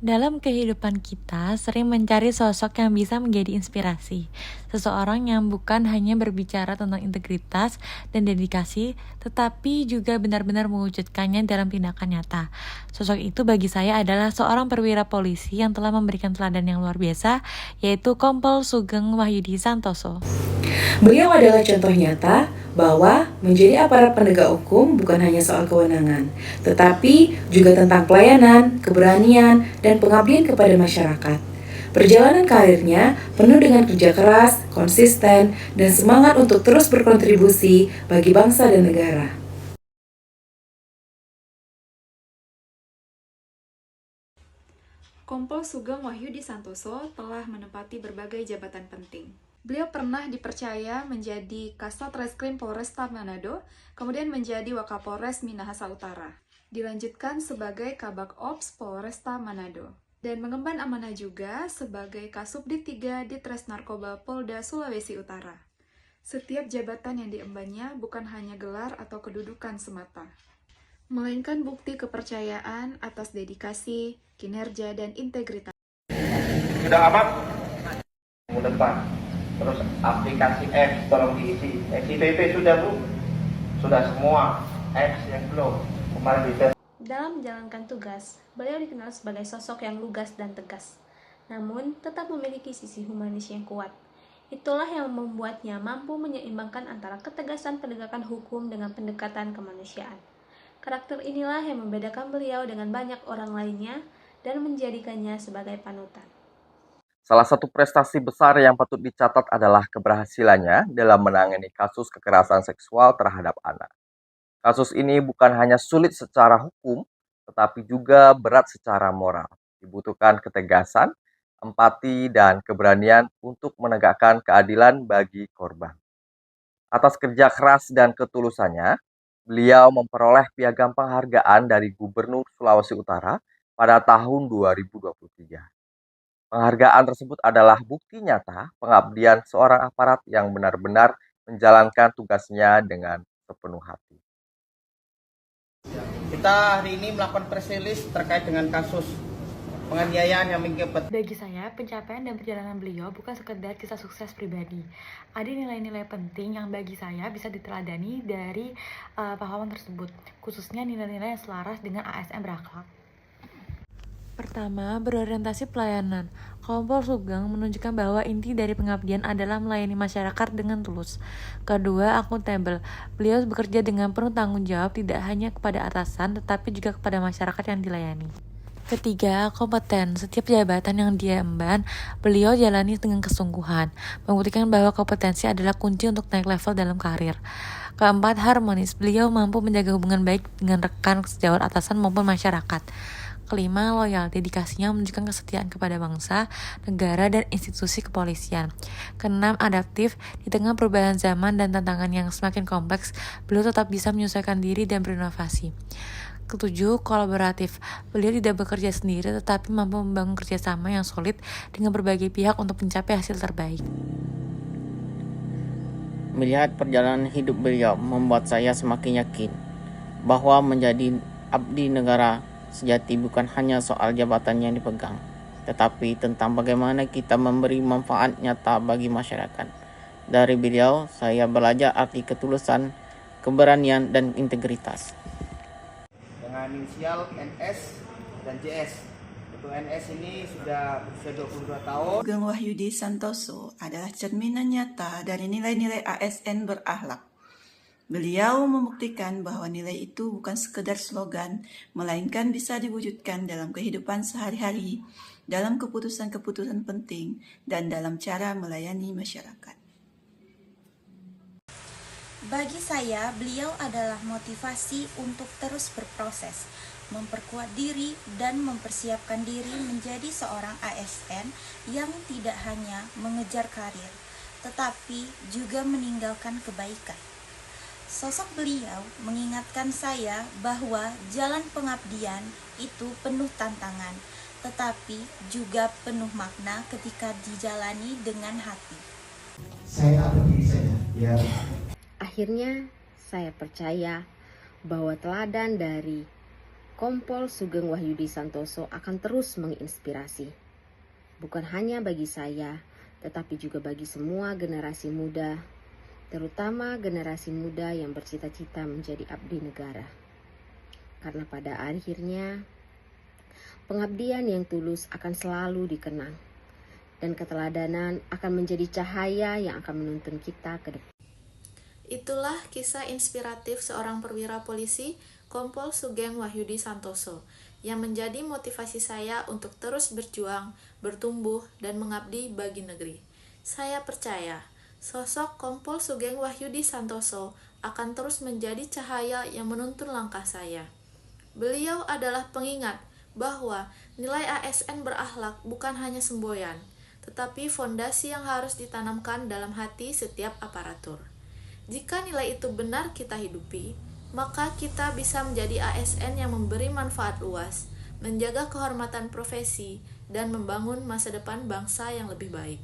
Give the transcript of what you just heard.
Dalam kehidupan kita, sering mencari sosok yang bisa menjadi inspirasi. Seseorang yang bukan hanya berbicara tentang integritas dan dedikasi, tetapi juga benar-benar mewujudkannya dalam tindakan nyata. Sosok itu bagi saya adalah seorang perwira polisi yang telah memberikan teladan yang luar biasa, yaitu Kompol Sugeng Wahyudi Santoso. Beliau adalah contoh nyata bahwa menjadi aparat penegak hukum bukan hanya soal kewenangan, tetapi juga tentang pelayanan, keberanian, dan pengabdian kepada masyarakat. Perjalanan karirnya penuh dengan kerja keras, konsisten, dan semangat untuk terus berkontribusi bagi bangsa dan negara. Kompol Sugeng Wahyudi Santoso telah menempati berbagai jabatan penting. Beliau pernah dipercaya menjadi Kasat Reskrim Polresta Manado, kemudian menjadi Wakapolres Minahasa Utara. Dilanjutkan sebagai Kabak Ops Polresta Manado. Dan mengemban amanah juga sebagai Kasubdit 3 Ditres Narkoba Polda Sulawesi Utara. Setiap jabatan yang diembannya bukan hanya gelar atau kedudukan semata, melainkan bukti kepercayaan atas dedikasi, kinerja, dan integritas. Sudah amat? Minggu depan. Terus aplikasi apps tolong diisi. SIPP sudah Bu? Sudah semua. Apps yang belum. Kemarin dites. Dalam menjalankan tugas, beliau dikenal sebagai sosok yang lugas dan tegas, namun tetap memiliki sisi humanis yang kuat. Itulah yang membuatnya mampu menyeimbangkan antara ketegasan penegakan hukum dengan pendekatan kemanusiaan. Karakter inilah yang membedakan beliau dengan banyak orang lainnya dan menjadikannya sebagai panutan. Salah satu prestasi besar yang patut dicatat adalah keberhasilannya dalam menangani kasus kekerasan seksual terhadap anak. Kasus ini bukan hanya sulit secara hukum, tetapi juga berat secara moral. Dibutuhkan ketegasan, empati, dan keberanian untuk menegakkan keadilan bagi korban. Atas kerja keras dan ketulusannya, beliau memperoleh piagam penghargaan dari Gubernur Sulawesi Utara pada tahun 2023. Penghargaan tersebut adalah bukti nyata pengabdian seorang aparat yang benar-benar menjalankan tugasnya dengan sepenuh hati. Kita hari ini melakukan press release terkait dengan kasus penganiayaan yang mengakibatkan. Bagi saya, pencapaian dan perjalanan beliau bukan sekedar kisah sukses pribadi. Ada nilai-nilai penting yang bagi saya bisa diteladani dari pahlawan tersebut, khususnya nilai-nilai yang selaras dengan ASN berakhlak. Pertama, berorientasi pelayanan. Kompol Sugeng menunjukkan bahwa inti dari pengabdian adalah melayani masyarakat dengan tulus. Kedua, akuntabel. Beliau bekerja dengan penuh tanggung jawab tidak hanya kepada atasan, tetapi juga kepada masyarakat yang dilayani. Ketiga, kompeten. Setiap jabatan yang dia emban, beliau jalani dengan kesungguhan, membuktikan bahwa kompetensi adalah kunci untuk naik level dalam karir. Keempat, harmonis. Beliau mampu menjaga hubungan baik dengan rekan sejawat atasan maupun masyarakat. Kelima, loyal. Dedikasinya menunjukkan kesetiaan kepada bangsa, negara, dan institusi kepolisian. Keenam, adaptif. Di tengah perubahan zaman dan tantangan yang semakin kompleks, beliau tetap bisa menyesuaikan diri dan berinovasi. Ketujuh, kolaboratif. Beliau tidak bekerja sendiri, tetapi mampu membangun kerjasama yang solid dengan berbagai pihak untuk mencapai hasil terbaik. Melihat perjalanan hidup beliau membuat saya semakin yakin bahwa menjadi abdi negara sejati bukan hanya soal jabatan yang dipegang, tetapi tentang bagaimana kita memberi manfaat nyata bagi masyarakat. Dari beliau, saya belajar arti ketulusan, keberanian, dan integritas. Dengan inisial NS dan JS. Untuk NS ini sudah berusia 22 tahun. Sugeng Wahyudi Santoso adalah cerminan nyata dari nilai-nilai ASN berakhlak. Beliau membuktikan bahwa nilai itu bukan sekedar slogan, melainkan bisa diwujudkan dalam kehidupan sehari-hari, dalam keputusan-keputusan penting, dan dalam cara melayani masyarakat. Bagi saya, beliau adalah motivasi untuk terus berproses, memperkuat diri, dan mempersiapkan diri menjadi seorang ASN yang tidak hanya mengejar karir, tetapi juga meninggalkan kebaikan. Sosok beliau mengingatkan saya bahwa jalan pengabdian itu penuh tantangan, tetapi juga penuh makna ketika dijalani dengan hati. Saya tahu diri saya, ya. Akhirnya, saya percaya bahwa teladan dari Kompol Sugeng Wahyudi Santoso akan terus menginspirasi. Bukan hanya bagi saya, tetapi juga bagi semua generasi muda, terutama generasi muda yang bercita-cita menjadi abdi negara. Karena pada akhirnya, pengabdian yang tulus akan selalu dikenang, dan keteladanan akan menjadi cahaya yang akan menuntun kita ke depan. Itulah kisah inspiratif seorang perwira polisi, Kompol Sugeng Wahyudi Santoso, yang menjadi motivasi saya untuk terus berjuang, bertumbuh, dan mengabdi bagi negeri. Saya percaya, sosok Kompol Sugeng Wahyudi Santoso akan terus menjadi cahaya yang menuntun langkah saya. Beliau adalah pengingat bahwa nilai ASN berakhlak bukan hanya semboyan, tetapi fondasi yang harus ditanamkan dalam hati setiap aparatur. Jika nilai itu benar kita hidupi, maka kita bisa menjadi ASN yang memberi manfaat luas, menjaga kehormatan profesi, dan membangun masa depan bangsa yang lebih baik.